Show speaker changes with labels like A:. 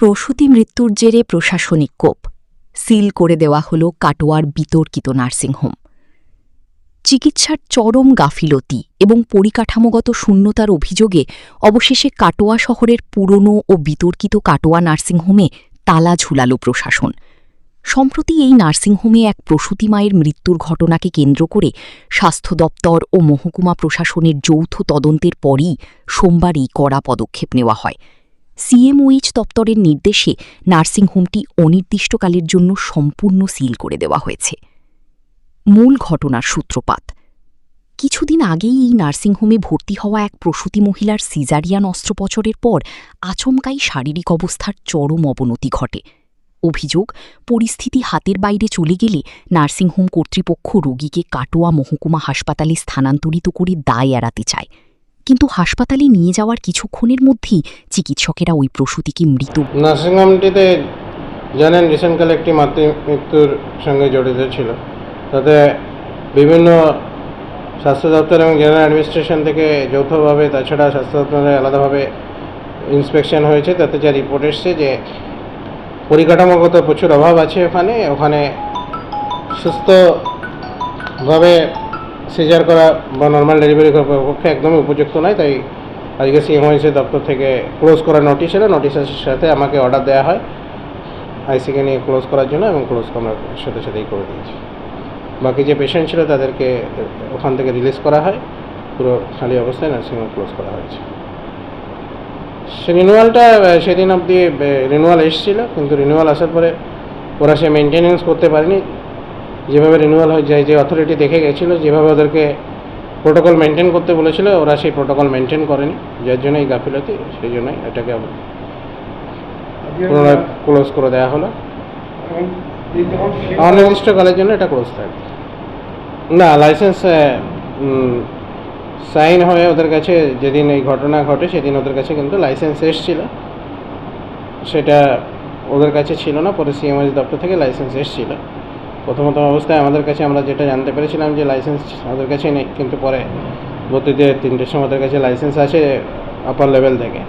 A: প্রসূতি মৃত্যুর জেরে প্রশাসনিক কোপ, সিল করে দেওয়া হল কাটোয়ার বিতর্কিত নার্সিংহোম। চিকিৎসার চরম গাফিলতি এবং পরিকাঠামোগত শূন্যতার অভিযোগে অবশেষে কাটোয়া শহরের পুরনো ও বিতর্কিত কাটোয়া নার্সিংহোমে তালা ঝুলাল প্রশাসন। সম্প্রতি এই নার্সিংহোমে এক প্রসূতি মায়ের মৃত্যুর ঘটনাকে কেন্দ্র করে স্বাস্থ্য দপ্তর ও মহকুমা প্রশাসনের যৌথ তদন্তের পরই সোমবারই কড়া পদক্ষেপ নেওয়া হয়। সিএমওএইচ দপ্তরের নির্দেশে নার্সিংহোমটি অনির্দিষ্টকালের জন্য সম্পূর্ণ সিল করে দেওয়া হয়েছে। মূল ঘটনার সূত্রপাত: কিছুদিন আগেই এই নার্সিংহোমে ভর্তি হওয়া এক প্রসূতি মহিলার সিজারিয়ান অস্ত্রোপচারের পর আচমকাই শারীরিক অবস্থার চরম অবনতি ঘটে। অভিযোগ, পরিস্থিতি হাতের বাইরে চলে গেলে নার্সিংহোম কর্তৃপক্ষ রোগীকে কাটোয়া মহকুমা হাসপাতালে স্থানান্তরিত করে দায় এড়াতে চায়। কিন্তু হাসপাতালে নিয়ে যাওয়ার কিছুক্ষণের মধ্যেই চিকিৎসকেরা ওই প্রসূতিকে মৃত।
B: নার্সিংহোমটিতে জানেন রিসেন্টকালে একটি মাতৃমৃত্যুর সঙ্গে জড়িত ছিল। তাতে বিভিন্ন স্বাস্থ্য দপ্তর এবং জেনারেল অ্যাডমিনিস্ট্রেশন থেকে যৌথভাবে, তাছাড়া স্বাস্থ্য দপ্তরে আলাদাভাবে ইন্সপেকশন হয়েছে। তাতে যা রিপোর্ট এসছে যে পরিকাঠামোগত প্রচুর অভাব আছে। ওখানে সুস্থভাবে সিজার করা বা নর্মাল ডেলিভারি করার পক্ষে একদমই উপযুক্ত নয়। তাই আজকে সিএমওএইচ দপ্তর থেকে ক্লোজ করার নোটিশ এলো। নোটিশের সাথে আমাকে অর্ডার দেওয়া হয় আইসিকে নিয়ে ক্লোজ করার জন্য, এবং ক্লোজ আমরা সাথেই করে দিয়েছি। বাকি যে পেশেন্ট ছিল তাদেরকে ওখান থেকে রিলিজ করা হয়। পুরো খালি অবস্থায় নার্সিংহোম ক্লোজ করা হয়েছে। সে রিনিউয়ালটা সেদিন অবধি রিনিউয়াল এসেছিল, কিন্তু রিনিউয়াল আসার পরে ওরা সে মেনটেনেন্স করতে পারেনি। যেভাবে রিনিউয়াল হয়ে যায়, যে অথরিটি দেখে গেছিলো, যেভাবে ওদেরকে প্রোটোকল মেনটেন করতে বলেছিল, ওরা সেই প্রোটোকল মেনটেন করেনি, যার জন্য এই গাফিলতি। সেই জন্যই এটাকে পুনরায় ক্লোজ করে দেওয়া হলো। অনির্দিষ্টকালের জন্য এটা ক্লোজ থাকবে। না, লাইসেন্স সাইন হয়ে ওদের কাছে যেদিন এই ঘটনা ঘটে সেদিন ওদের কাছে কিন্তু লাইসেন্স এসেছিল, সেটা ওদের কাছে ছিল না। পরে সিএমওএইচ দপ্তর থেকে লাইসেন্স এসেছিল। প্রথম অবস্থায় আমাদের কাছে আমরা যেটা জানতে পেরেছিলাম যে লাইসেন্স ওদের কাছে নেই, কিন্তু পরে ভর্তিতে 3টের সময় ওদের কাছে লাইসেন্স আছে আপার লেভেল থেকে।